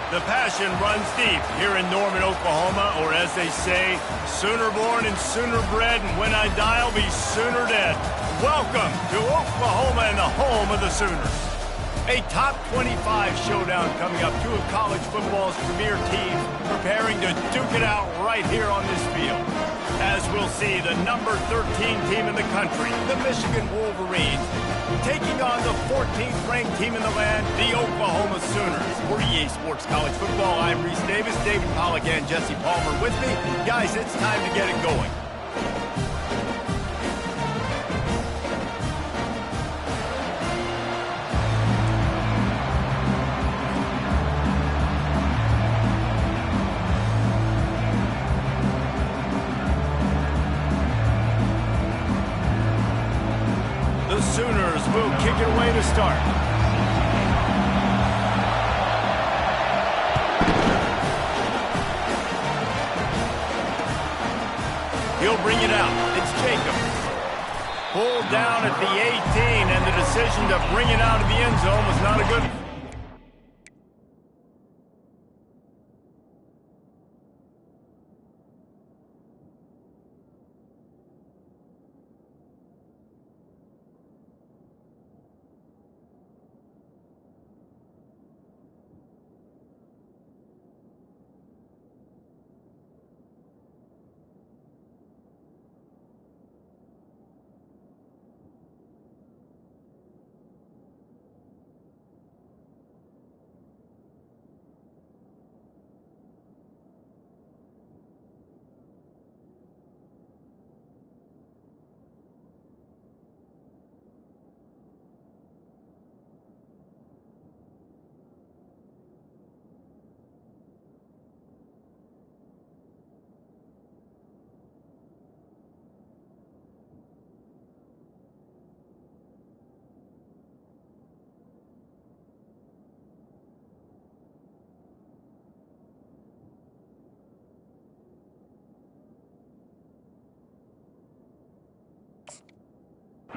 The passion runs deep here in Norman, Oklahoma, or as they say, sooner born and sooner bred, and when I die, I'll be sooner dead. Welcome to Oklahoma and the home of the Sooners. A top 25 showdown coming up. Two of college football's premier teams preparing to duke it out right here on this field. As we'll see, the number 13 team in the country, the Michigan Wolverines, taking on the 14th ranked team in the land, the Oklahoma Sooners. For EA Sports College Football, I'm Reese Davis, David Pollack and Jesse Palmer with me. Guys, it's time to get it going. The Sooners will kick it away to start. He'll bring it out. It's Jacobs. Pulled down at the 18, and the decision to bring it out of the end zone was not a good one.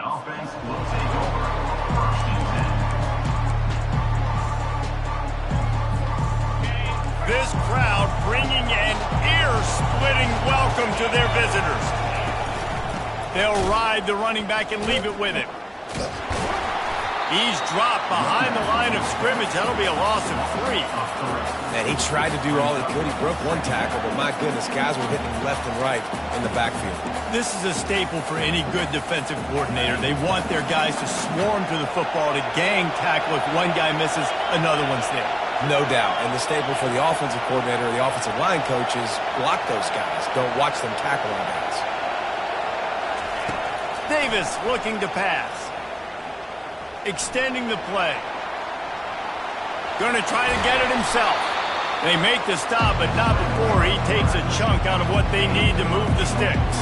Offense will take over. First and 10. This crowd bringing an ear-splitting welcome to their visitors. They'll ride the running back and leave it with him. He's dropped behind the line of scrimmage. That'll be a loss of 3. And he tried to do all he could. He broke one tackle, but my goodness, guys were hitting left and right in the backfield. This is a staple for any good defensive coordinator. They want their guys to swarm to the football, to gang tackle. If one guy misses, another one's there. No doubt. And the staple for the offensive coordinator or the offensive line coach is block those guys. Don't watch them tackle our guys. Davis looking to pass. Extending the play. Going to try to get it himself. They make the stop, but not before he takes a chunk out of what they need to move the sticks.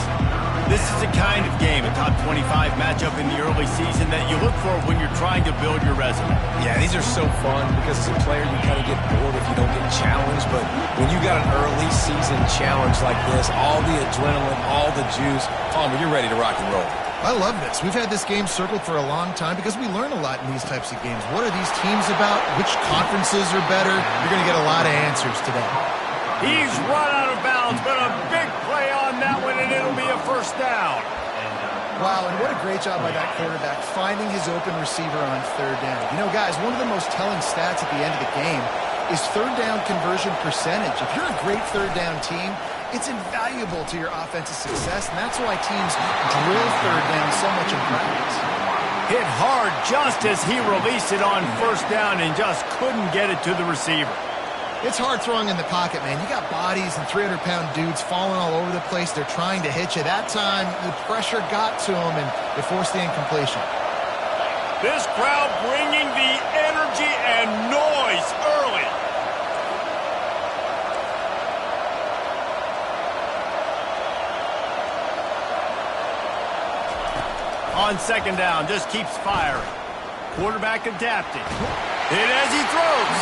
This is the kind of game, a top 25 matchup in the early season, that you look for when you're trying to build your resume. Yeah, these are so fun because as a player, you kind of get bored if you don't get challenged. But when you got an early season challenge like this, all the adrenaline, all the juice, Palmer, you're ready to rock and roll. I love this. We've had this game circled for a long time because we learn a lot in these types of games. What are these teams about? Which conferences are better? You're going to get a lot of answers today. He's run out of bounds, but a big play on that one, and it'll be a first down. Wow, and what a great job by that quarterback finding his open receiver on third down. You know, guys, one of the most telling stats at the end of the game is third down conversion percentage. If you're a great third down team, it's invaluable to your offensive success, and that's why teams drill third down so much in practice. Hit hard just as he released it on first down and just couldn't get it to the receiver. It's hard throwing in the pocket, man. You got bodies and 300-pound dudes falling all over the place. They're trying to hit you. That time, the pressure got to them, and it forced the incompletion. This crowd bringing the energy and noise early. On second down, just keeps firing. Quarterback adapting. Hit as he throws.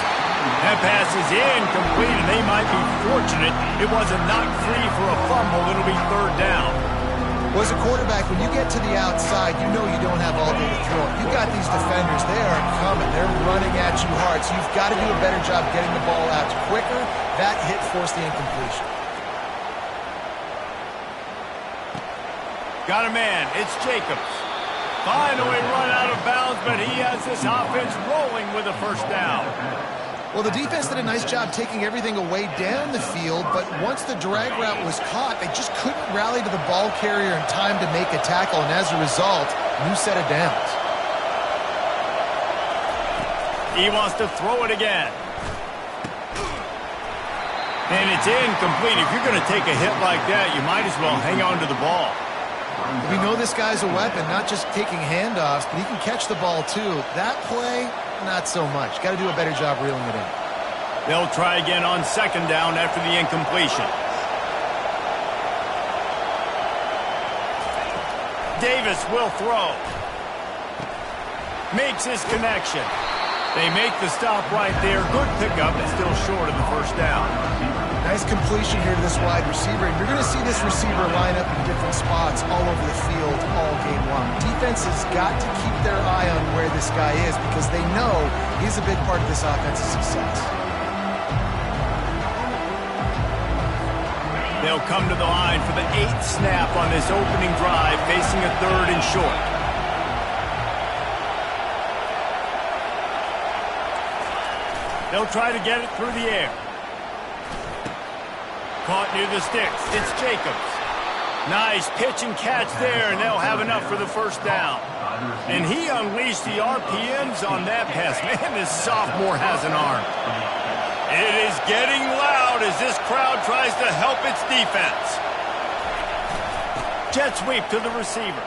That pass is incomplete, and they might be fortunate it wasn't knocked free for a fumble. It'll be third down. Well, as a quarterback, when you get to the outside, you know you don't have all day to throw it. You got these defenders, they are coming. They're running at you hard, so you've got to do a better job getting the ball out quicker. That hit forced the incompletion. Got a man. It's Jacobs. Finally run out of bounds, but he has this offense rolling with a first down. Well, the defense did a nice job taking everything away down the field, but once the drag route was caught, they just couldn't rally to the ball carrier in time to make a tackle, and as a result, new set of downs. He wants to throw it again. And it's incomplete. If you're going to take a hit like that, you might as well hang on to the ball. We know this guy's a weapon, not just taking handoffs, but he can catch the ball too. That play, not so much. Got to do a better job reeling it in. They'll try again on second down after the incompletion. Davis will throw. Makes his connection. They make the stop right there. Good pickup, but still short of the first down. Nice completion here to this wide receiver. And you're going to see this receiver line up in different spots all over the field all game long. Defense has got to keep their eye on where this guy is because they know he's a big part of this offense's success. They'll come to the line for the 8th snap on this opening drive, facing a 3rd and short. They'll try to get it through the air. Caught near the sticks. It's Jacobs. Nice pitch and catch there, and they'll have enough for the first down. And he unleashed the RPMs on that pass. Man, this sophomore has an arm. It is getting loud as this crowd tries to help its defense. Jet sweep to the receiver.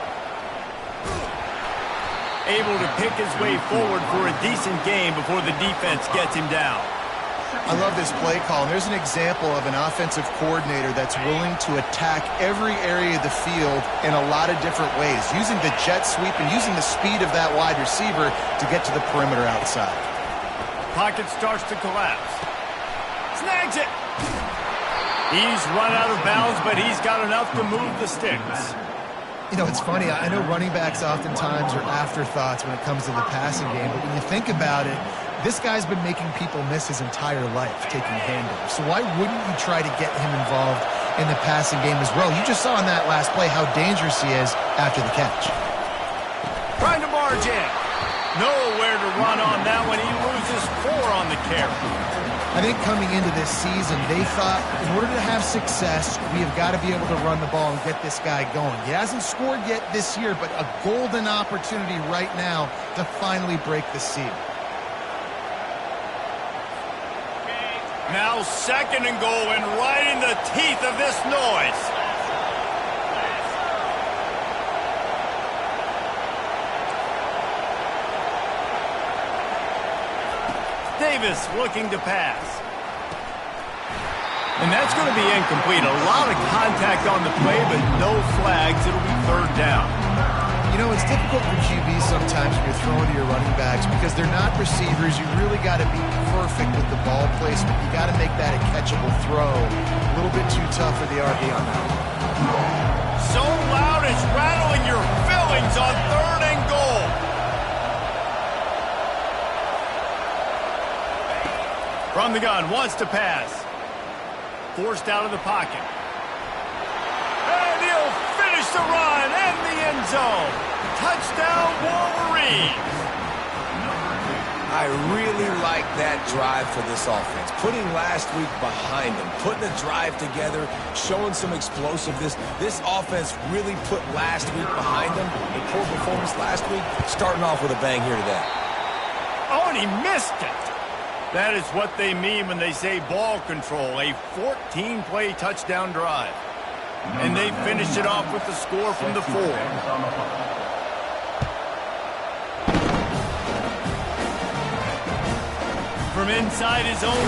Able to pick his way forward for a decent game before the defense gets him down. I love this play call. There's an example of an offensive coordinator that's willing to attack every area of the field in a lot of different ways, using the jet sweep and using the speed of that wide receiver to get to the perimeter outside. Pocket starts to collapse. Snags it. He's run out of bounds, but he's got enough to move the sticks. You know, it's funny. I know running backs oftentimes are afterthoughts when it comes to the passing game, but when you think about it, this guy's been making people miss his entire life taking handoffs. So why wouldn't you try to get him involved in the passing game as well? You just saw in that last play how dangerous he is after the catch. Trying to barge in. Nowhere to run on that one. He loses 4 on the carry. I think coming into this season, they thought in order to have success, we have got to be able to run the ball and get this guy going. He hasn't scored yet this year, but a golden opportunity right now to finally break the seal. Now 2nd and goal, and right in the teeth of this noise. Davis looking to pass. And that's going to be incomplete. A lot of contact on the play, but no flags. It'll be 3rd down. You know, it's difficult for QBs sometimes when you're throwing to your running backs because they're not receivers. You really got to be perfect with the ball placement. You got to make that a catchable throw. A little bit too tough for the RB on that one. So loud it's rattling your fillings on 3rd and goal. From the gun, wants to pass. Forced out of the pocket. And he'll finish the run and the end zone. Touchdown, Wolverines. I really like that drive for this offense. Putting last week behind them, putting the drive together, showing some explosiveness. This offense really put last week behind them. A poor performance last week, starting off with a bang here today. Oh, and he missed it. That is what they mean when they say ball control, a 14-play touchdown drive. And they finished it off with the score from the 4. From inside his own 15,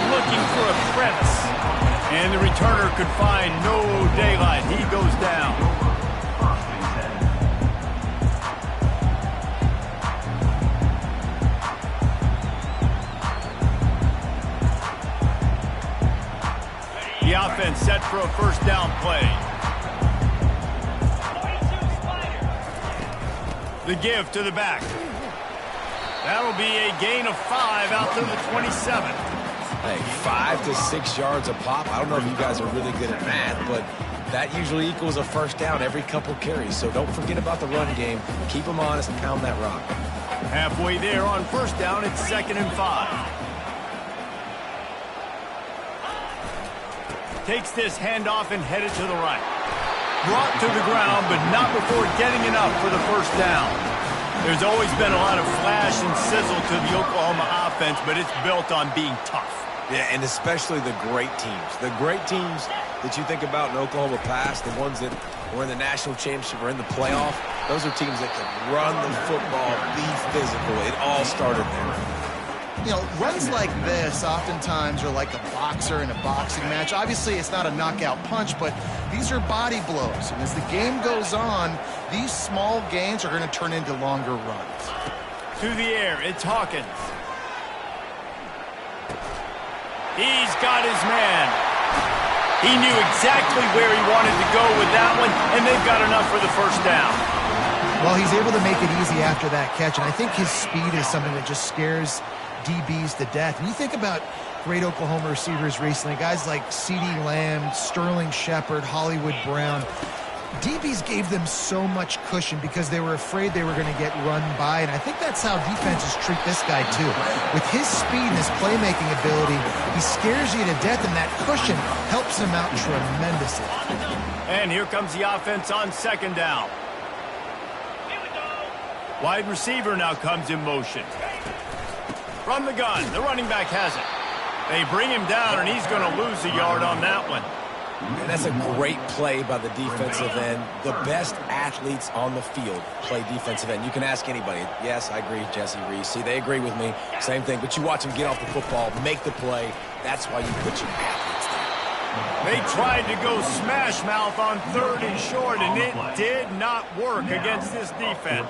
looking for a crevice. And the returner could find no daylight. He goes down. The offense set for a 1st down play. The give to the back. That'll be a gain of 5 out to the 27. Hey, 5 to 6 yards a pop. I don't know if you guys are really good at math, but that usually equals a first down every couple carries. So don't forget about the run game. Keep them honest and pound that rock. Halfway there on first down, it's 2nd and 5. Takes this handoff and headed to the right. Brought to the ground, but not before getting enough for the first down. There's always been a lot of flash and sizzle to the Oklahoma offense, but it's built on being tough. Yeah, and especially the great teams. The great teams that you think about in Oklahoma past, the ones that were in the national championship or in the playoff, those are teams that can run the football, be physical. It all started there. You know, runs like this oftentimes are like a boxer in a boxing match. Obviously, it's not a knockout punch, but these are body blows. And as the game goes on, these small gains are going to turn into longer runs. To the air, it's Hawkins. He's got his man. He knew exactly where he wanted to go with that one, and they've got enough for the first down. Well, he's able to make it easy after that catch, and I think his speed is something that just scares DBs to death. When you think about great Oklahoma receivers recently, guys like CeeDee Lamb, Sterling Shepard, Hollywood Brown, DBs gave them so much cushion because they were afraid they were going to get run by, and I think that's how defenses treat this guy too. With his speed and his playmaking ability, he scares you to death, and that cushion helps him out tremendously. And here comes the offense on 2nd down. Wide receiver now comes in motion. From the gun, the running back has it. They bring him down, and he's going to lose a yard on that one. And that's a great play by the defensive end. The best athletes on the field play defensive end. You can ask anybody. Yes, I agree, Jesse Reese. See, they agree with me. Same thing. But you watch them get off the football, make the play. That's why you put your athletes there. They tried to go smash mouth on 3rd and short, and it did not work against this defense.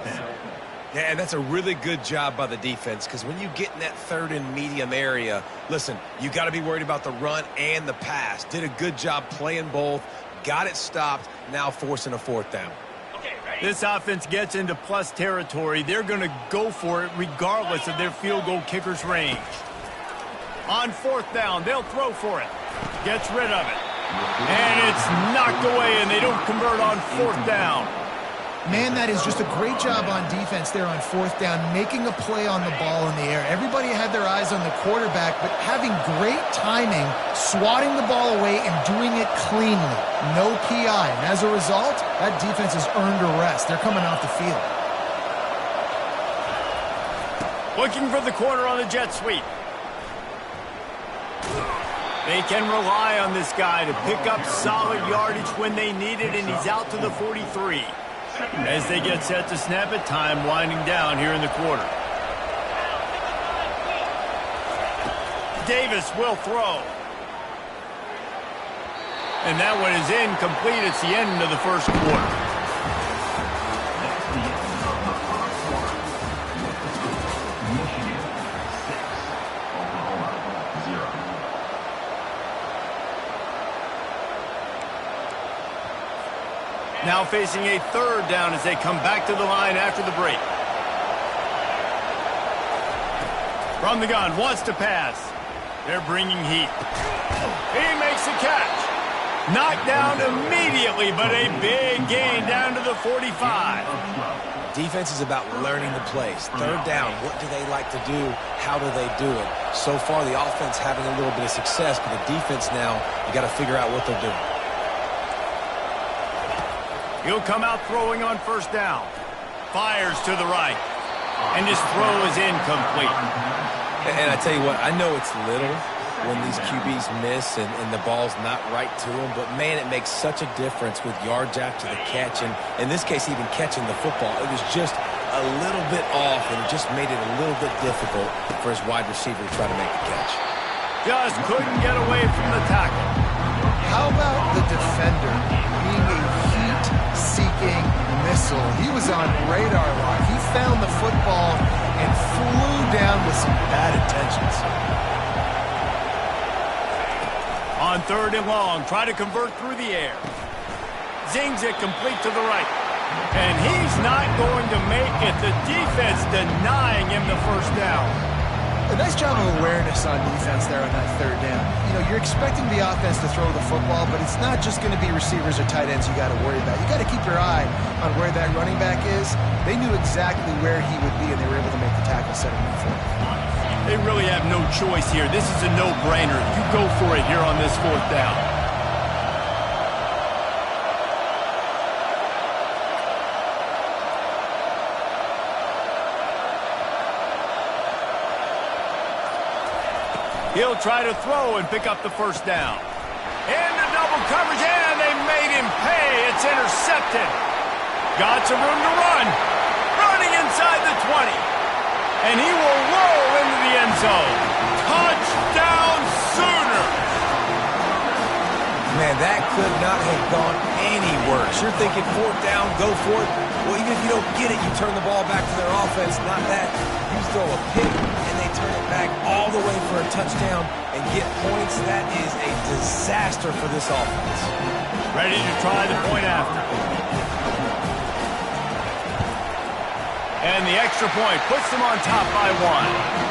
Yeah, and that's a really good job by the defense, because when you get in that 3rd and medium area, listen, you got to be worried about the run and the pass. Did a good job playing both, got it stopped, now forcing a 4th down. This offense gets into plus territory. They're going to go for it regardless of their field goal kicker's range. On 4th down, they'll throw for it. Gets rid of it. And it's knocked away, and they don't convert on 4th down. Man, that is just a great job on defense there on 4th down, making a play on the ball in the air. Everybody had their eyes on the quarterback, but having great timing, swatting the ball away, and doing it cleanly. No PI. And as a result, that defense has earned a rest. They're coming off the field. Looking for the corner on the jet sweep. They can rely on this guy to pick up solid yardage when they need it, and he's out to the 43. As they get set to snap it, time winding down here in the quarter. Davis will throw. And that one is incomplete. It's the end of the first quarter. Now facing a 3rd down as they come back to the line after the break. From the gun, wants to pass. They're bringing heat. He makes the catch. Knocked down immediately, but a big gain down to the 45. Defense is about learning the plays. 3rd down, what do they like to do? How do they do it? So far, the offense having a little bit of success, but the defense now, you got to figure out what they're doing. He'll come out throwing on 1st down. Fires to the right. And his throw is incomplete. And I tell you what, I know it's little when these QBs miss and the ball's not right to them, but man, it makes such a difference with yards after the catch. And in this case, even catching the football, it was just a little bit off, and it just made it a little bit difficult for his wide receiver to try to make the catch. Just couldn't get away from the tackle. How about the defender being a heat-seeking missile? He was on radar lock. He found the football and flew down with some bad intentions. On 3rd and long, try to convert through the air. Zings it complete to the right. And he's not going to make it. The defense denying him the first down. A nice job of awareness on defense there on that third down. You know, you're expecting the offense to throw the football, but it's not just going to be receivers or tight ends you got to worry about. You got to keep your eye on where that running back is. They knew exactly where he would be, and they were able to make the tackle, set him up for it. They really have no choice here. This is a no-brainer. You go for it here on this fourth down. He'll try to throw and pick up the first down. Into double coverage, and they made him pay. It's intercepted. Got some room to run. Running inside the 20. And he will roll into the end zone. Touchdown Sooners! Man, that could not have gone any worse. You're thinking fourth down, go for it. Well, even if you don't get it, you turn the ball back to their offense. Not that. You throw a pick, and they turn it back all the way for a touchdown and get points. That is a disaster for this offense. Ready to try the point after. And the extra point puts them on top by 1.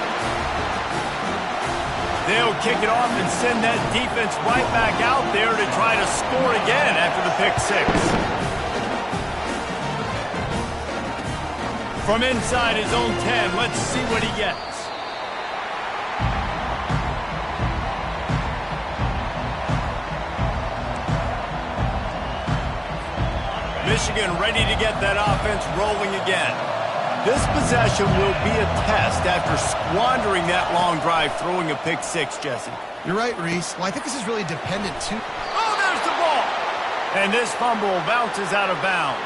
They'll kick it off and send that defense right back out there to try to score again after the pick 6. From inside his own 10, let's see what he gets. Michigan ready to get that offense rolling again. This possession will be a test after squandering that long drive throwing a pick 6, Jesse. You're right, Reese. Well, I think this is really dependent, too. Oh, there's the ball! And this fumble bounces out of bounds.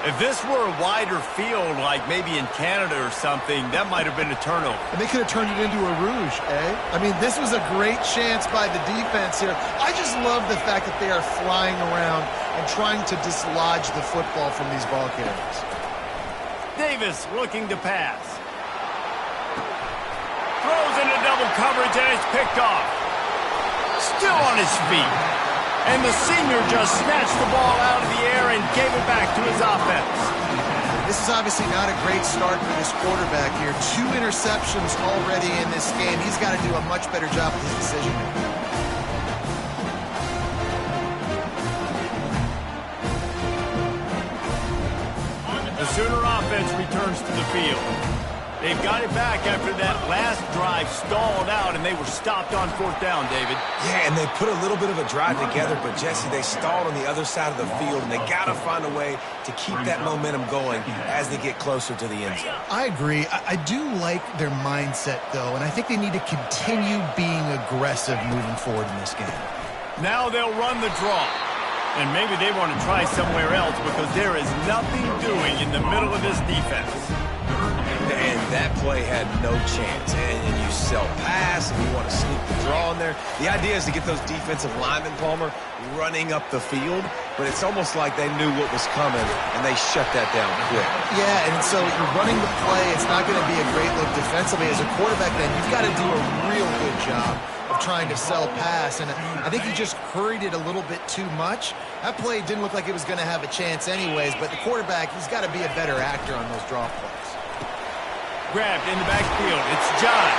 If this were a wider field, like maybe in Canada or something, that might have been a turnover. And they could have turned it into a rouge, eh? I mean, this was a great chance by the defense here. I just love the fact that they are flying around and trying to dislodge the football from these ball carriers. Davis looking to pass. Throws into double coverage and it's picked off. Still on his feet. And the senior just snatched the ball out of the air and gave it back to his offense. This is obviously not a great start for this quarterback here. 2 interceptions already in this game. He's got to do a much better job with his decision-making. The Sooner offense returns to the field. They've got it back after that last drive stalled out, and they were stopped on fourth down, David. Yeah, and they put a little bit of a drive together, but, Jesse, they stalled on the other side of the field, and they got to find a way to keep that momentum going as they get closer to the end zone. I agree. I do like their mindset, though, and I think they need to continue being aggressive moving forward in this game. Now they'll run the draw. And maybe they want to try somewhere else because there is nothing doing in the middle of this defense. And that play had no chance. And you sell pass, and you want to sneak the draw in there. The idea is to get those defensive linemen, Palmer, running up the field. But it's almost like they knew what was coming, and they shut that down quick. Yeah, and so you're running the play. It's not going to be a great look defensively. As a quarterback, then, you've got to do a real good job of trying to sell pass, and I think he just hurried it a little bit too much. That play didn't look like it was going to have a chance anyways, but the quarterback, he's got to be a better actor on those draw plays. Grabbed in the backfield. It's John.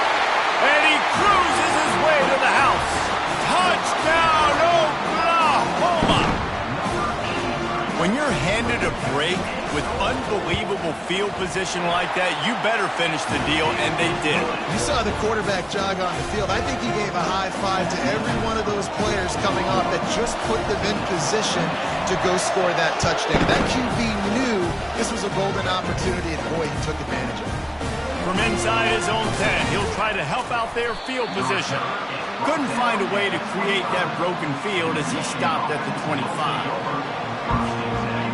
And he cruises his way to the house. Touchdown, Oklahoma! When you're handed a break with unbelievable field position like that, you better finish the deal, and they did. You saw the quarterback jog on the field. I think he gave a high five to every one of those players coming off that just put them in position to go score that touchdown. That QB knew this was a golden opportunity, and boy, he took advantage of it. From inside his own 10, he'll try to help out their field position. Couldn't find a way to create that broken field as he stopped at the 25.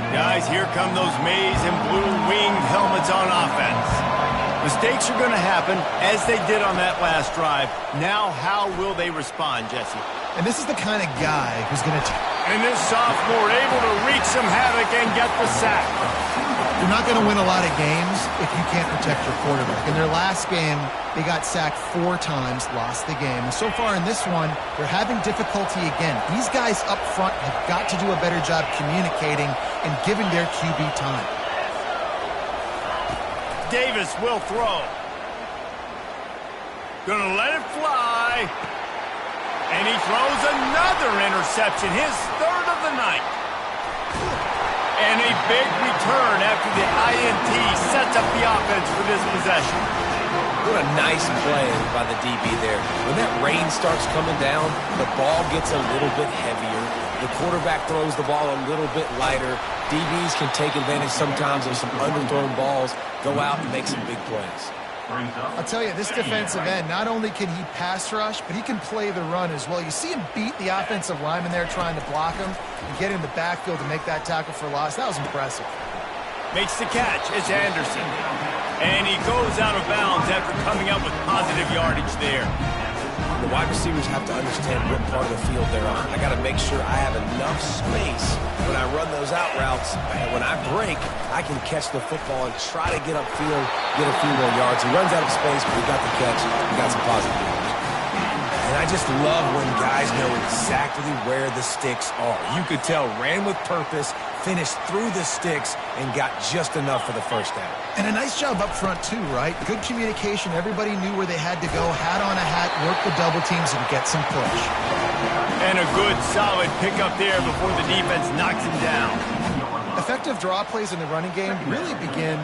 Guys, here come those maize and blue winged helmets on offense. Mistakes are going to happen, as they did on that last drive. Now, how will they respond, Jesse? And this is the kind of guy who's going to... And this sophomore able to wreak some havoc and get the sack. You're not going to win a lot of games if you can't protect your quarterback. In their last game, they got sacked 4 times, lost the game. And so far in this one, they're having difficulty again. These guys up front have got to do a better job communicating and giving their QB time. Davis will throw. Gonna let it fly. And he throws another interception, his 3rd of the night. And a big return after the INT sets up the offense for this possession. What a nice play by the DB there. When that rain starts coming down, the ball gets a little bit heavier. The quarterback throws the ball a little bit lighter. DBs can take advantage sometimes of some underthrown balls, go out and make some big plays. I'll tell you, this defensive end, not only can he pass rush, but he can play the run as well. You see him beat the offensive lineman there trying to block him and get in the backfield to make that tackle for loss. That was impressive. Makes the catch. It's Anderson. And he goes out of bounds after coming up with positive yardage there. The wide receivers have to understand what part of the field they're on. I got to make sure I have enough space when I run those out routes. And when I break, I can catch the football and try to get upfield, get a few more yards. He runs out of space, but he got the catch. He got some positive yards. And I just love when guys know exactly where the sticks are. You could tell ran with purpose, finished through the sticks, and got just enough for the first down. And a nice job up front, too, right? Good communication. Everybody knew where they had to go. Hat on a hat, work the double teams, and get some push. And a good, solid pickup there before the defense knocks him down. Effective draw plays in the running game really begin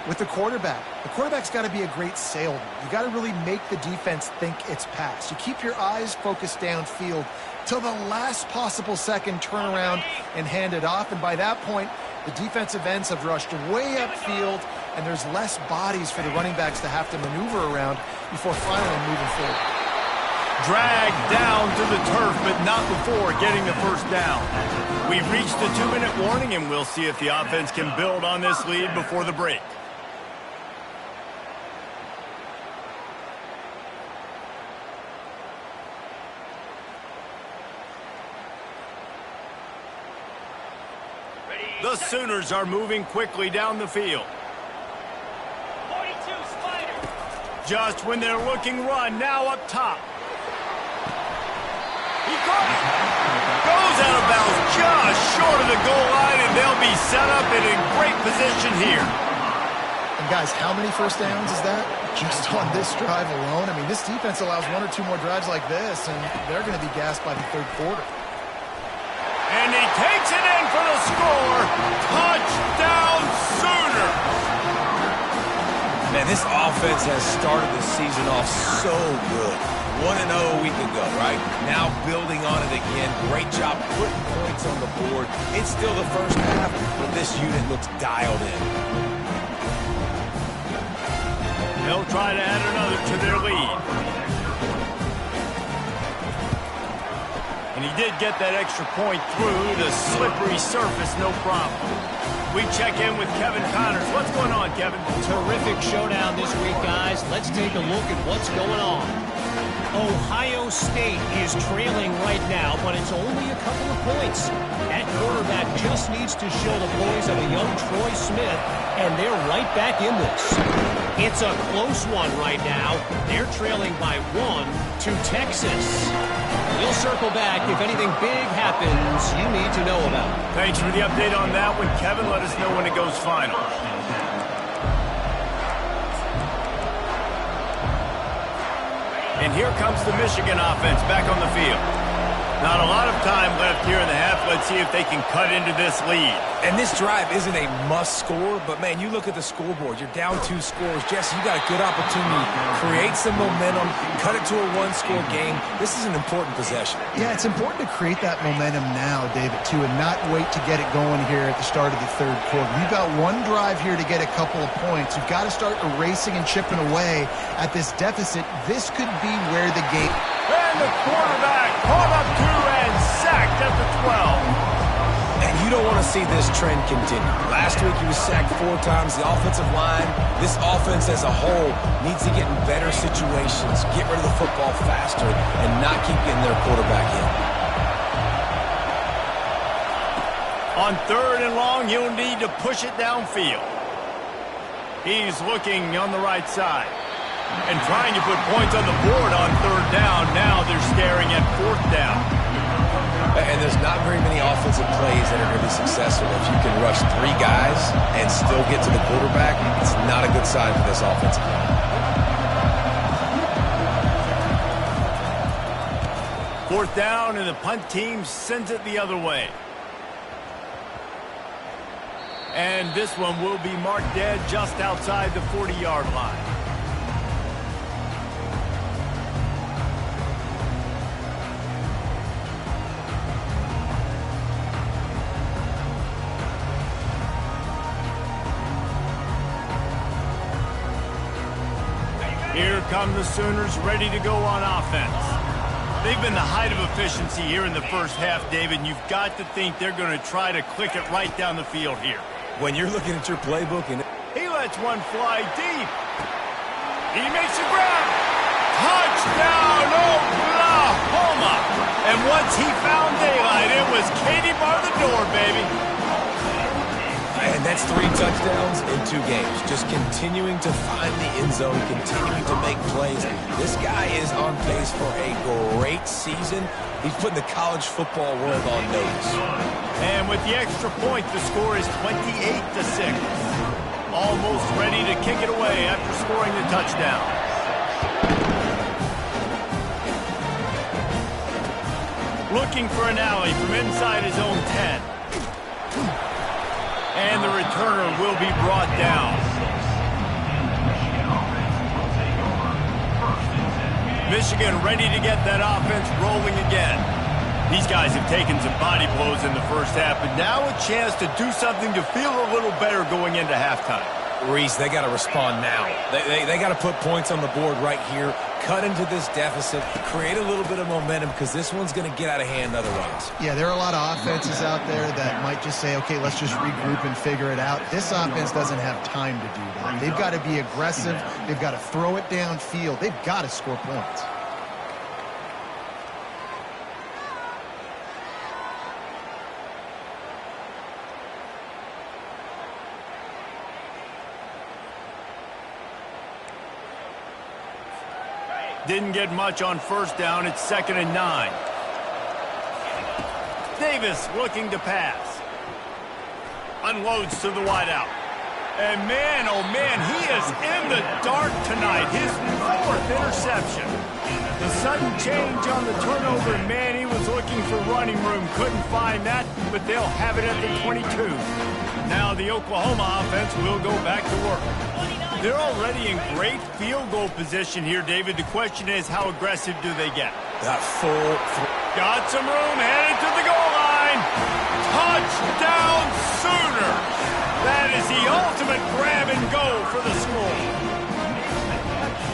with the quarterback. The quarterback's got to be a great salesman. You got to really make the defense think it's pass. You keep your eyes focused downfield till the last possible second, turn around and hand it off. And by that point, the defensive ends have rushed way upfield, and there's less bodies for the running backs to have to maneuver around before finally moving forward. Dragged down to the turf, but not before getting the first down. We've reached the 2-minute warning, and we'll see if the offense can build on this lead before the break. The Sooners are moving quickly down the field. 42 Spider. Just when they're looking run, now up top. He caught it. Goes out of bounds just short of the goal line, and they'll be set up in a great position here. And guys, how many first downs is that? Just on this drive alone? I mean, this defense allows 1 or 2 more drives like this, and they're going to be gassed by the 3rd quarter. And he takes it in for the score. Touchdown Sooners! Man, this offense has started the season off so good. 1-0 a week ago, right? Now building on it again. Great job putting points on the board. It's still the first half, but this unit looks dialed in. They'll try to add another to their lead. And he did get that extra point through the slippery surface, no problem. We check in with Kevin Connors. What's going on, Kevin? Terrific showdown this week, guys. Let's take a look at what's going on. Ohio State is trailing right now, but it's only a couple of points. That quarterback just needs to show the boys of a young Troy Smith, and they're right back in this. It's a close one right now. They're trailing by 1 to Texas. We'll circle back if anything big happens you need to know about. Thanks for the update on that one, Kevin. Let us know when it goes final. And here comes the Michigan offense back on the field. Not a lot of time left here in the half. Let's see if they can cut into this lead. And this drive isn't a must score, but man, you look at the scoreboard. You're down 2 scores. Jesse, you got a good opportunity to create some momentum, cut it to a 1-score game. This is an important possession. Yeah, it's important to create that momentum now, David, too, and not wait to get it going here at the start of the 3rd quarter. You've got 1 drive here to get a couple of points. You've got to start erasing and chipping away at this deficit. This could be where the game... And the quarterback caught up to and sacked at the 12. And you don't want to see this trend continue. Last week he was sacked 4 times. The offensive line, this offense as a whole, needs to get in better situations, get rid of the football faster, and not keep getting their quarterback hit. On 3rd and long, you'll need to push it downfield. He's looking on the right side. And trying to put points on the board on third down. Now they're staring at fourth down. And there's not very many offensive plays that are going to be successful. If you can rush 3 guys and still get to the quarterback, it's not a good sign for this offensive line. Fourth down, and the punt team sends it the other way. And this one will be marked dead just outside the 40-yard line. Here come the Sooners ready to go on offense. They've been the height of efficiency here in the first half, David, and you've got to think they're going to try to click it right down the field here. When you're looking at your playbook and he lets one fly deep. He makes a grab. Touchdown, Oklahoma. And once he found daylight, it was Katie bar the door, baby. And that's 3 touchdowns in 2 games. Just continuing to find the end zone, continuing to make plays. This guy is on pace for a great season. He's putting the college football world on notice. And with the extra point, the score is 28-6. Almost ready to kick it away after scoring the touchdown. Looking for an alley from inside his own 10. And the returner will be brought down. Michigan ready to get that offense rolling again. These guys have taken some body blows in the first half, but now a chance to do something to feel a little better going into halftime. Reese, they got to respond now. They got to put points on the board right here, cut into this deficit, create a little bit of momentum because this one's going to get out of hand otherwise. Yeah, there are a lot of offenses out there that might just say, okay, let's just regroup and figure it out. This offense doesn't have time to do that. They've got to be aggressive. They've got to throw it downfield. They've got to score points. Didn't get much on first down. It's 2nd and 9. Davis looking to pass. Unloads to the wideout. And man, oh man, he is in the dark tonight. His 4th interception. The sudden change on the turnover, and man, he was looking for running room. Couldn't find that, but they'll have it at the 22. Now the Oklahoma offense will go back to work. They're already in great field goal position here, David. The question is, how aggressive do they get? That full... Got some room, headed to the goal line. Touchdown, Sooners. That is the ultimate grab and go for the score.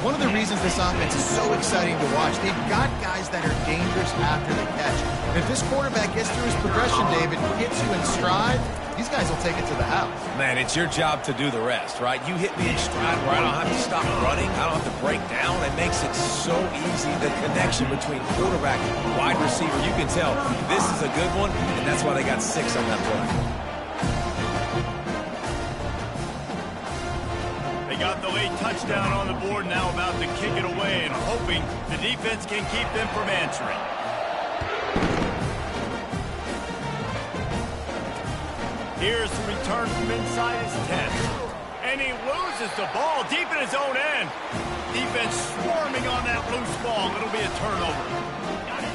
One of the reasons this offense is so exciting to watch, they've got guys that are dangerous after the catch. And if this quarterback gets through his progression, David, hits you in stride, these guys will take it to the house. Man, it's your job to do the rest, right? You hit me in stride where I don't have to stop running. I don't have to break down. It makes it so easy, the connection between quarterback and wide receiver. You can tell this is a good one, and that's why they got 6 on that play. They got the late touchdown on the board, now about to kick it away and hoping the defense can keep them from answering. Here's the return from inside his 10. And he loses the ball deep in his own end. Defense swarming on that loose ball. It'll be a turnover.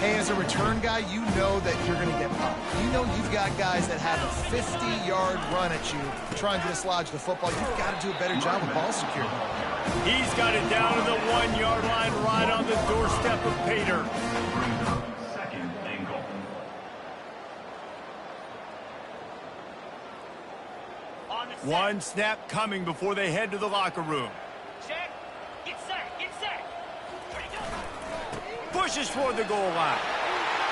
Hey, as a return guy, you know that you're going to get popped. You know you've got guys that have a 50-yard run at you trying to dislodge the football. You've got to do a better job with ball security. He's got it down to the 1-yard line right on the doorstep of Pater. Second and goal. One snap coming before they head to the locker room. Check. Get set. Get set. Ready, go. Pushes toward the goal line.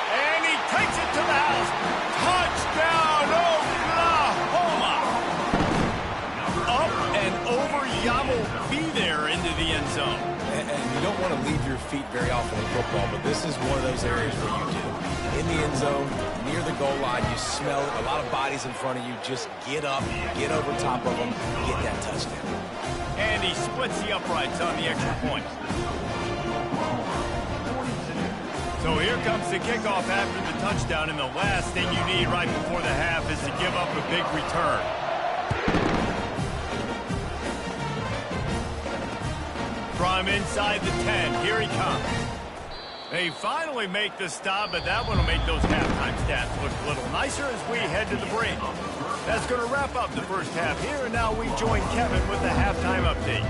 And he takes it to the house. Touchdown, Oklahoma! Up and over, Yamo be there into the end zone. And you don't want to leave your feet very often in football, but this is one of those areas where you do. in the end zone, near the goal line. You smell it. A lot of bodies in front of you. Just get up, get over top of them, get that touchdown. And he splits the uprights on the extra point. So here comes the kickoff after the touchdown, and the last thing you need right before the half is to give up a big return. From inside the 10, here he comes. They finally make the stop, but that one will make those halftime stats look a little nicer as we head to the break. That's going to wrap up the first half here, and now we join Kevin with the halftime update.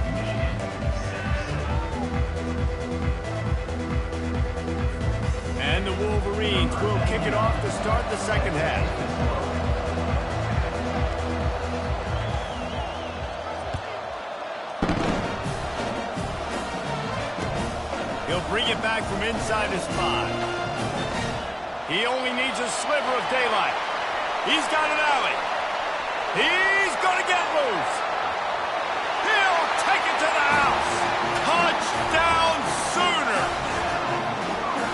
And the Wolverines will kick it off to start the second half. He'll bring it back from inside his 5. He only needs a sliver of daylight. He's got an alley. He's going to get loose. He'll take it to the house. Touchdown Sooner.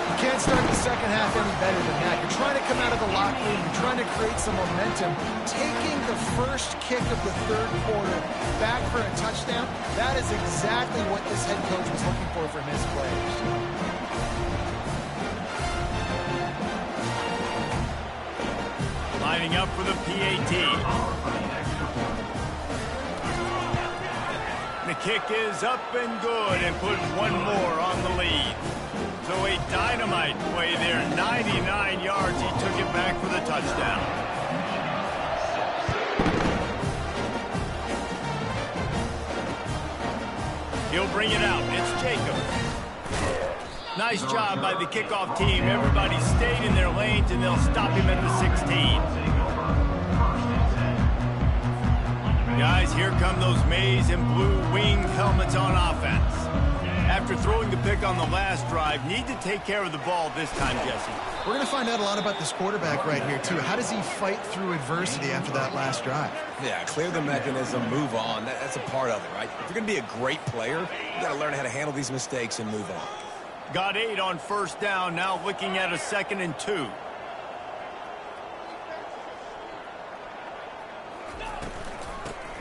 You can't start the second half any better than that. You're trying to come out of the locker room. You're trying to create some momentum. Taking the first kick of the third quarter back for a touchdown, that is exactly what this head coach was looking for from his players. Lining up for the PAT. The kick is up and good and put one more on the lead. So a dynamite play there, 99 yards. He took it back for the touchdown. He'll bring it out. It's Jacob. Nice job by the kickoff team. Everybody stayed in their lanes, and they'll stop him at the 16. Guys, here come those maize and blue winged helmets on offense. After throwing the pick on the last drive, need to take care of the ball this time, Jesse. We're going to find out a lot about this quarterback right here, too. How does he fight through adversity after that last drive? Yeah, clear the mechanism, move on. That's a part of it, right? If you're going to be a great player, you got to learn how to handle these mistakes and move on. Got 8 on first down, now looking at a 2nd and 2.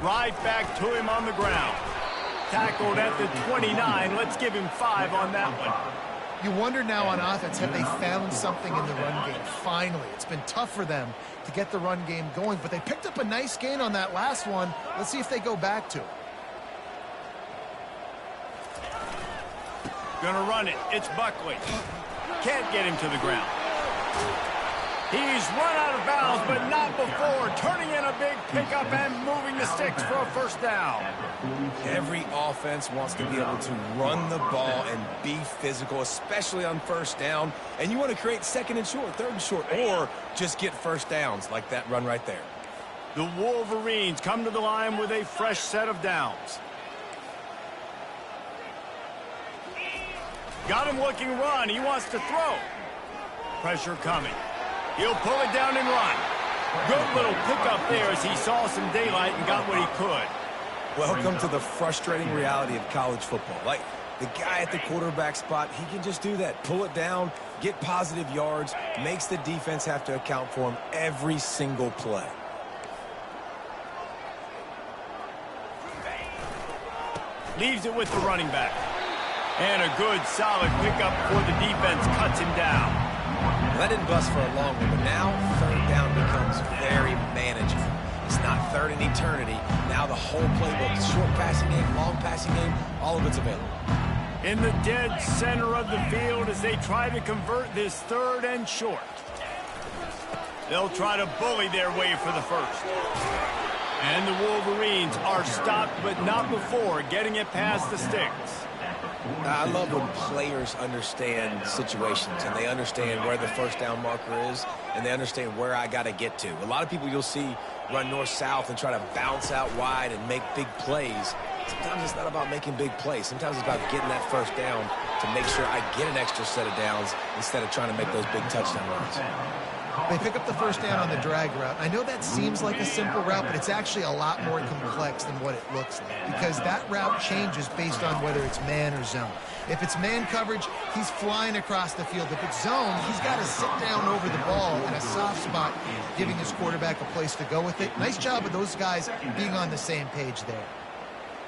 Right back to him on the ground. Tackled at the 29. Let's give him 5 on that one. You wonder now on offense, have they found something in the run game? Finally, it's been tough for them to get the run game going, but they picked up a nice gain on that last one. Let's see if they go back to it. Gonna run it. It's Buckley. Can't get him to the ground. He's run out of bounds, but not before. Turning in a big pickup and moving the sticks for a first down. Every offense wants to be able to run the ball and be physical, especially on first down. And you want to create 2nd and short, 3rd and short, or just get first downs like that run right there. The Wolverines come to the line with a fresh set of downs. Got him looking run. He wants to throw. Pressure coming. He'll pull it down and run. Good little pickup there as he saw some daylight and got what he could. Welcome to the frustrating reality of college football. Like, the guy at the quarterback spot, he can just do that. Pull it down, get positive yards, makes the defense have to account for him every single play. Leaves it with the running back. And a good, solid pickup before the defense cuts him down. That didn't bust for a long one, but now 3rd down becomes very manageable. It's not 3rd in eternity. Now the whole playbook, short passing game, long passing game, all of it's available. In the dead center of the field as they try to convert this 3rd and short. They'll try to bully their way for the first. And the Wolverines are stopped, but not before getting it past the sticks. I love when players understand situations and they understand where the first down marker is and they understand where I got to get to. A lot of people you'll see run north-south and try to bounce out wide and make big plays. Sometimes it's not about making big plays. Sometimes it's about getting that first down to make sure I get an extra set of downs instead of trying to make those big touchdown runs. They pick up the first down on the drag route. I know that seems like a simple route, but it's actually a lot more complex than what it looks like because that route changes based on whether it's man or zone. If it's man coverage, he's flying across the field. If it's zone, he's got to sit down over the ball in a soft spot, giving his quarterback a place to go with it. Nice job of those guys being on the same page there.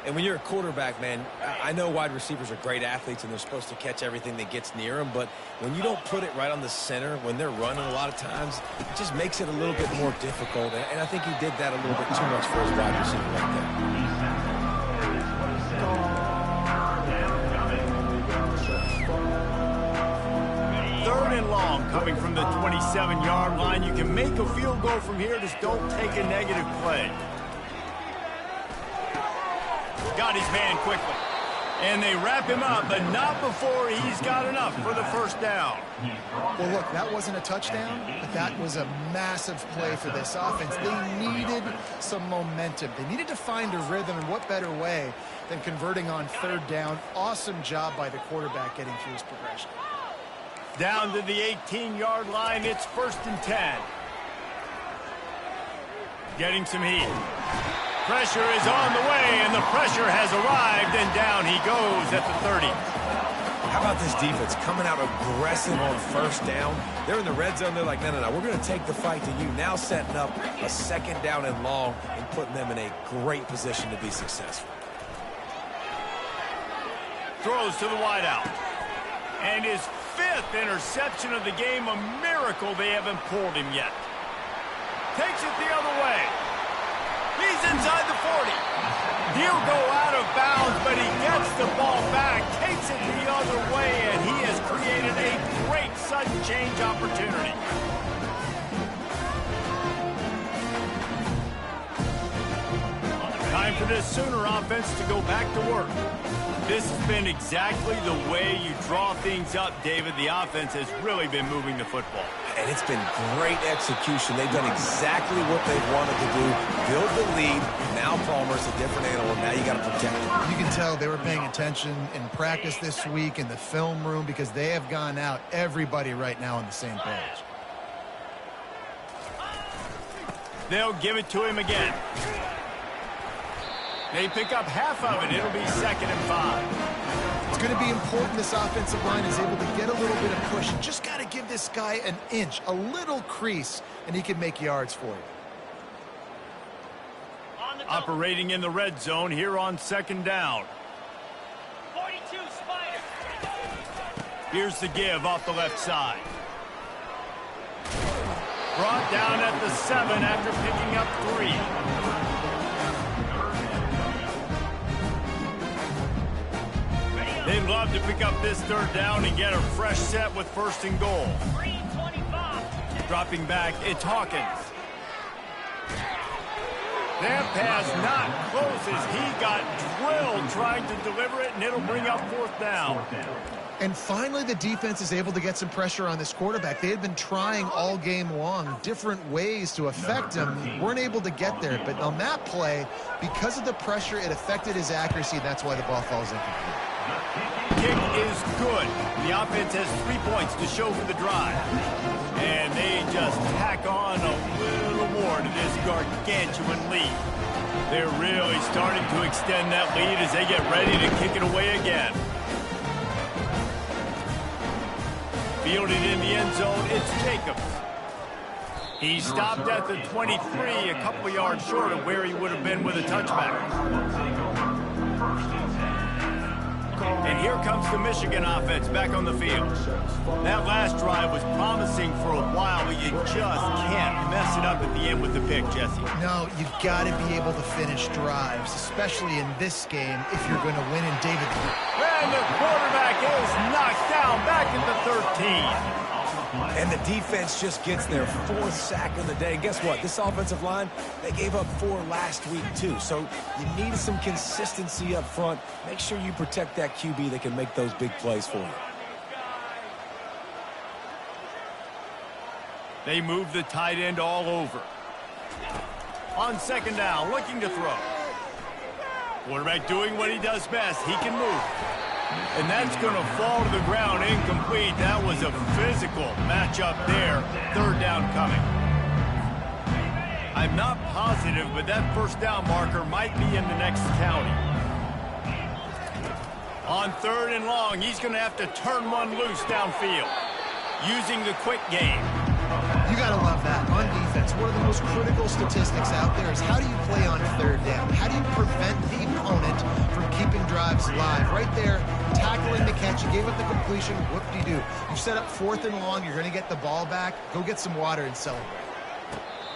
And when you're a quarterback, man, I know wide receivers are great athletes and they're supposed to catch everything that gets near them, but when you don't put it right on the center, when they're running a lot of times, it just makes it a little bit more difficult. And I think he did that a little bit too much for his wide receiver right there. Third and long coming from the 27-yard line. You can make a field goal from here, just don't take a negative play. Got his man quickly. And they wrap him up, but not before he's got enough for the first down. Well, look, that wasn't a touchdown, but that was a massive play for this offense. They needed some momentum. They needed to find a rhythm, and what better way than converting on third down. Awesome job by the quarterback getting through his progression. Down to the 18-yard line, it's 1st and 10. Getting some heat. Pressure is on the way, and the pressure has arrived, and down he goes at the 30. How about this defense coming out aggressive on first down? They're in the red zone. They're like, no, we're going to take the fight to you. Now setting up a 2nd down and long and putting them in a great position to be successful. Throws to the wideout. And his 5th interception of the game, a miracle they haven't pulled him yet. Takes it the other way. He's inside the 40. He'll go out of bounds, but he gets the ball back, takes it the other way, and he has created a great sudden change opportunity. Time for this Sooner offense to go back to work. This has been exactly the way you draw things up, David. The offense has really been moving the football. And it's been great execution. They've done exactly what they've wanted to do. Build the lead. Now Palmer's a different animal. Now you got to protect him. You can tell they were paying attention in practice this week in the film room because they have gone out, everybody right now on the same page. They'll give it to him again. They pick up half of it. It'll be 2nd and 5. It's going to be important this offensive line is able to get a little bit of push. You just got to give this guy an inch, a little crease, and he can make yards for you. Operating in the red zone here on 2nd down. 42 Spider. Here's the give off the left side. Brought down at the 7 after picking up 3. They'd love to pick up this 3rd down and get a fresh set with 1st and goal. 325. Dropping back, it's Hawkins. That pass not close as he got drilled trying to deliver it, and it'll bring up 4th down. And finally, the defense is able to get some pressure on this quarterback. They had been trying all game long different ways to affect him. Weren't able to get there. But on that play, because of the pressure, it affected his accuracy. That's why the ball falls incomplete. Kick is good. The offense has 3 points to show for the drive. And they just tack on a little more to this gargantuan lead. They're really starting to extend that lead as they get ready to kick it away again. Fielded in the end zone, it's Jacobs. He stopped at the 23, a couple yards short of where he would have been with a touchback. And here comes the Michigan offense back on the field. That last drive was promising for a while, but you just can't mess it up at the end with the pick, Jesse. No, you've got to be able to finish drives, especially in this game if you're going to win. And David, and the quarterback is knocked down back at the 13. And the defense just gets their 4th sack of the day. And guess what? This offensive line, they gave up 4 last week too. So you need some consistency up front. Make sure you protect that QB that can make those big plays for you. They move the tight end all over. On 2nd down, looking to throw. Quarterback doing what he does best. He can move. And that's going to fall to the ground incomplete. That was a physical matchup there. Third down coming. I'm not positive, but that first down marker might be in the next county. On third and long, he's going to have to turn one loose downfield using the quick game. You got to love that. On defense, one of the most critical statistics out there is how do you play on third down? How do you prevent the opponent from keeping drives alive? Right there, tackling the catch. You gave up the completion. What do you do? You set up fourth and long. You're going to get the ball back. Go get some water and celebrate.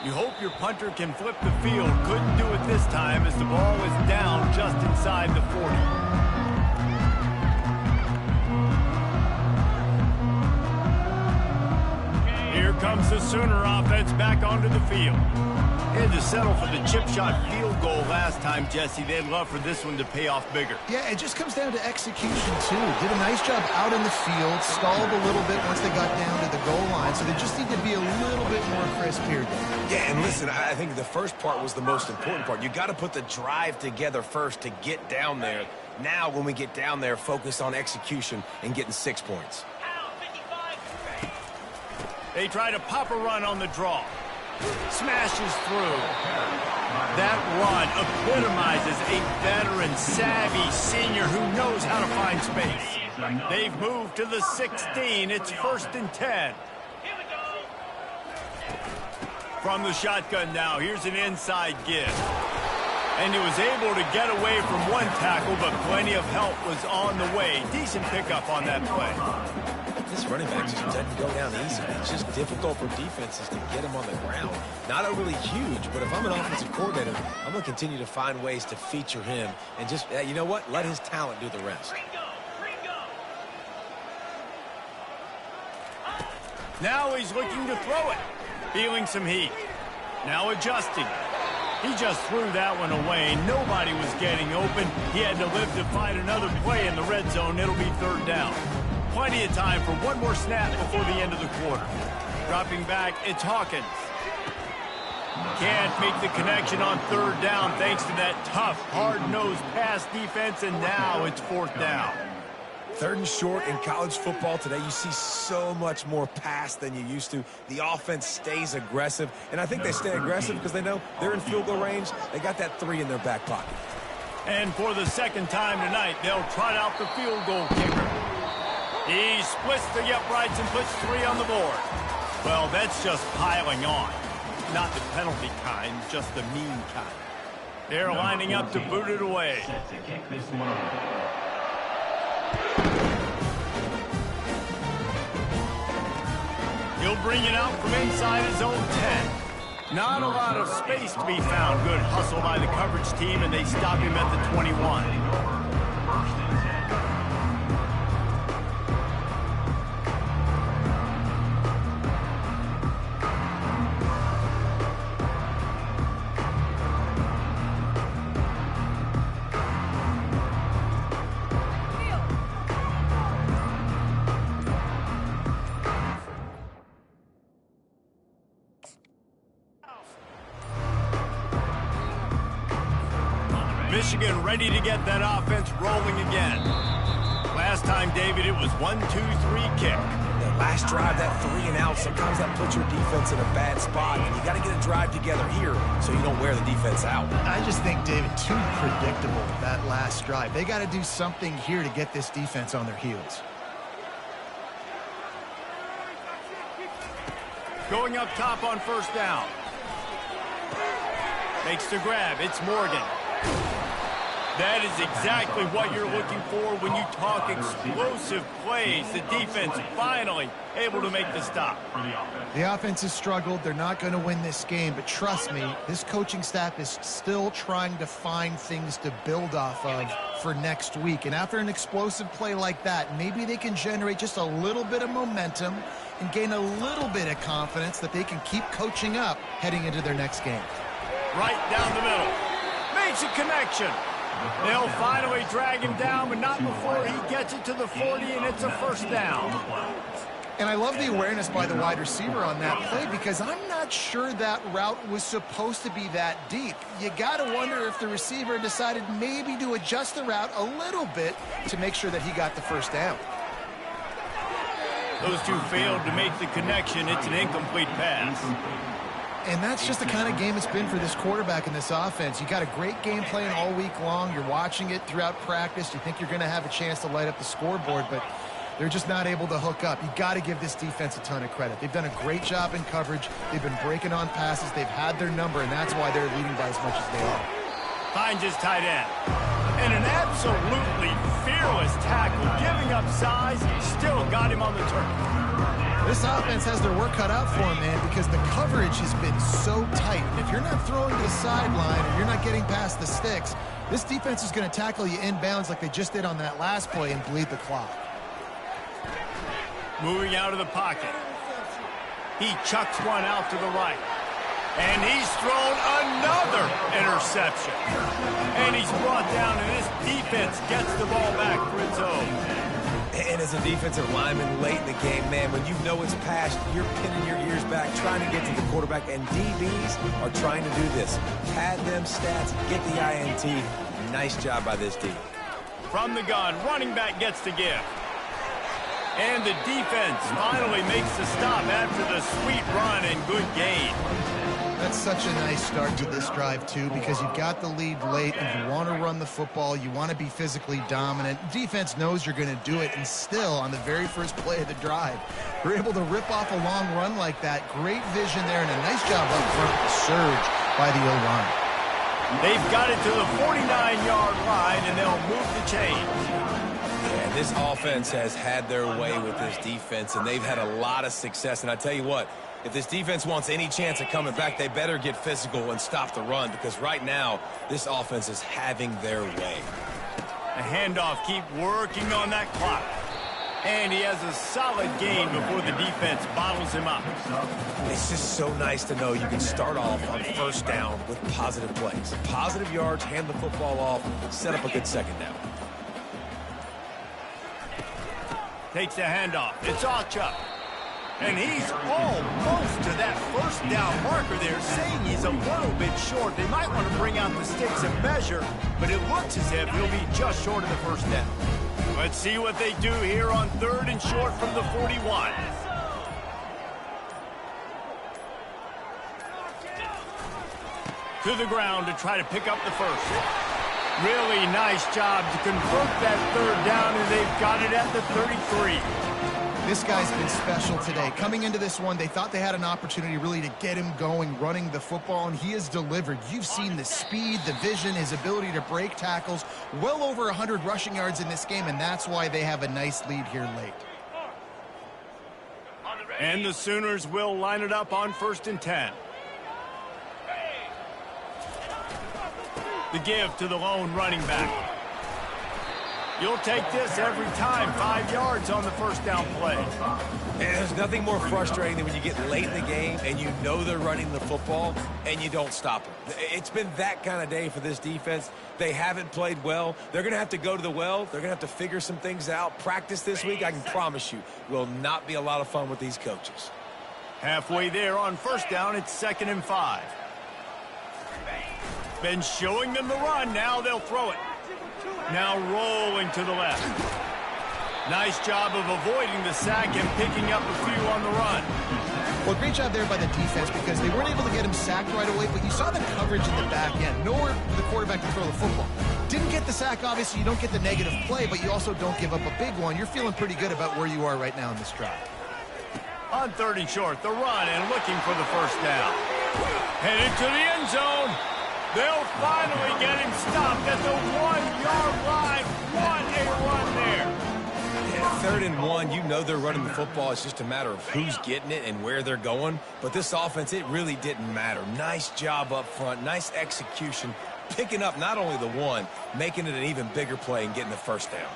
You hope your punter can flip the field. Couldn't do it this time as the ball is down just inside the 40. Here comes the Sooner offense back onto the field. They had to settle for the chip shot field goal last time, Jesse. They'd love for this one to pay off bigger. Yeah, it just comes down to execution, too. Did a nice job out in the field, stalled a little bit once they got down to the goal line, so they just need to be a little bit more crisp here. Yeah, and listen, I think the first part was the most important part. You got to put the drive together first to get down there. Now, when we get down there, focus on execution and getting 6 points. They try to pop a run on the draw. Smashes through. That run epitomizes a veteran, savvy senior who knows how to find space. They've moved to the 16. It's 1st and 10. From the shotgun now, here's an inside give. And he was able to get away from one tackle, but plenty of help was on the way. Decent pickup on that play. This running back just doesn't go down easy. It's just difficult for defenses to get him on the ground. Not overly huge, but if I'm an offensive coordinator, I'm going to continue to find ways to feature him and just, you know what, let his talent do the rest. Now he's looking to throw it. Feeling some heat. Now adjusting. He just threw that one away. Nobody was getting open. He had to live to find another play in the red zone. It'll be 3rd down. Plenty of time for one more snap before the end of the quarter. Dropping back, it's Hawkins. Can't make the connection on 3rd down thanks to that tough, hard-nosed pass defense, and now it's 4th down. 3rd and short in college football today. You see so much more pass than you used to. The offense stays aggressive, and I think they stay aggressive because they know they're in field goal range. They got that 3 in their back pocket. And for the 2nd time tonight, they'll trot out the field goal kicker. He splits the uprights and puts 3 on the board. Well, that's just piling on. Not the penalty kind, just the mean kind. They're lining up to boot it away. Set to kick this one over. He'll bring it out from inside his own 10. Not a lot of space to be found. Good hustle by the coverage team, and they stop him at the 21. 1st and 10. Michigan ready to get that offense rolling again. Last time, David, it was 1-2-3 kick. The last drive, that 3 and out, sometimes that puts your defense in a bad spot, and you got to get a drive together here so you don't wear the defense out. I just think, David, too predictable, that last drive. They got to do something here to get this defense on their heels. Going up top on 1st down. Makes the grab. It's Morgan. That is exactly what you're looking for when you talk explosive plays. The defense finally able to make the stop. The offense has struggled. They're not going to win this game, but trust me, this coaching staff is still trying to find things to build off of for next week. And after an explosive play like that, maybe they can generate just a little bit of momentum and gain a little bit of confidence that they can keep coaching up heading into their next game. Right down the middle. Makes a connection. They'll finally drag him down, but not before he gets it to the 40, and it's a 1st down. And I love the awareness by the wide receiver on that play because I'm not sure that route was supposed to be that deep. You got to wonder if the receiver decided maybe to adjust the route a little bit to make sure that he got the first down. Those two failed to make the connection. It's an incomplete pass. And that's just the kind of game it's been for this quarterback in this offense. You got a great game plan all week long. You're watching it throughout practice. You think you're going to have a chance to light up the scoreboard, but they're just not able to hook up. You got to give this defense a ton of credit. They've done a great job in coverage. They've been breaking on passes. They've had their number, and that's why they're leading by as much as they are. Finds his tight end. And an absolutely fearless tackle, giving up size, still got him on the turf. This offense has their work cut out for them, man, because the coverage has been so tight. And if you're not throwing to the sideline or you're not getting past the sticks, this defense is going to tackle you inbounds like they just did on that last play and bleed the clock. Moving out of the pocket. He chucks one out to the right. And he's thrown another interception. And he's brought down, and this defense gets the ball back for its own. And as a defensive lineman late in the game, man, when you know it's past, you're pinning your ears back, trying to get to the quarterback, and DBs are trying to do this. Pad them stats, get the INT. Nice job by this team. From the gun, running back gets the give. And the defense finally makes the stop after the sweet run and good gain. That's such a nice start to this drive, too, because you've got the lead late and you want to run the football. You want to be physically dominant. Defense knows you're going to do it, and still, on the very first play of the drive, you're able to rip off a long run like that. Great vision there, and a nice job up front with the surge by the O-line. They've got it to the 49-yard line, and they'll move the chains. Yeah, this offense has had their way with this defense, and they've had a lot of success. And I tell you what, if this defense wants any chance of coming back, they better get physical and stop the run, because right now, this offense is having their way. The handoff, keep working on that clock. And he has a solid gain before the defense bottles him up. It's just so nice to know you can start off on first down with positive plays. Positive yards, hand the football off, set up a good second down. Takes the handoff. It's Achuk. And he's almost to that first down marker there, saying he's a little bit short. They might want to bring out the sticks and measure, but it looks as if he'll be just short of the first down. Let's see what they do here on 3rd and short from the 41. To the ground to try to pick up the first. Really nice job to convert that 3rd down, and they've got it at the 33. This guy's been special today. Coming into this one, they thought they had an opportunity really to get him going, running the football, and he has delivered. You've seen the speed, the vision, his ability to break tackles. Well over 100 rushing yards in this game, and that's why they have a nice lead here late. And the Sooners will line it up on 1st and 10. The give to the lone running back. You'll take this every time. 5 yards on the first down play. And there's nothing more frustrating than when you get late in the game and you know they're running the football and you don't stop them. It's been that kind of day for this defense. They haven't played well. They're going to have to go to the well. They're going to have to figure some things out. Practice this week, I can promise you, will not be a lot of fun with these coaches. Halfway there on first down, it's 2nd and 5. Been showing them the run. Now they'll throw it. Now rolling to the left. Nice job of avoiding the sack and picking up a few on the run. Well, great job there by the defense because they weren't able to get him sacked right away, but you saw the coverage in the back end. Nowhere for the quarterback to throw the football. Didn't get the sack, obviously. You don't get the negative play, but you also don't give up a big one. You're feeling pretty good about where you are right now in this drive. On 3rd and short, the run and looking for the first down. Headed to the end zone. They'll finally get him stopped at the 1-yard line. What a run there. Yeah, 3rd and 1, you know they're running the football. It's just a matter of who's getting it and where they're going. But this offense, it really didn't matter. Nice job up front, nice execution, picking up not only the one, making it an even bigger play and getting the first down.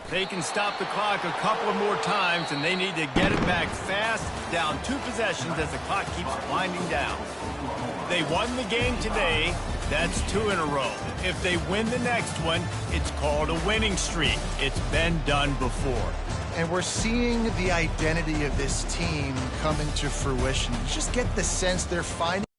They can stop the clock a couple of more times, and they need to get it back fast, down 2 possessions as the clock keeps winding down. They won the game today. That's 2 in a row. If they win the next one, it's called a winning streak. It's been done before. And we're seeing the identity of this team come into fruition. You just get the sense they're finding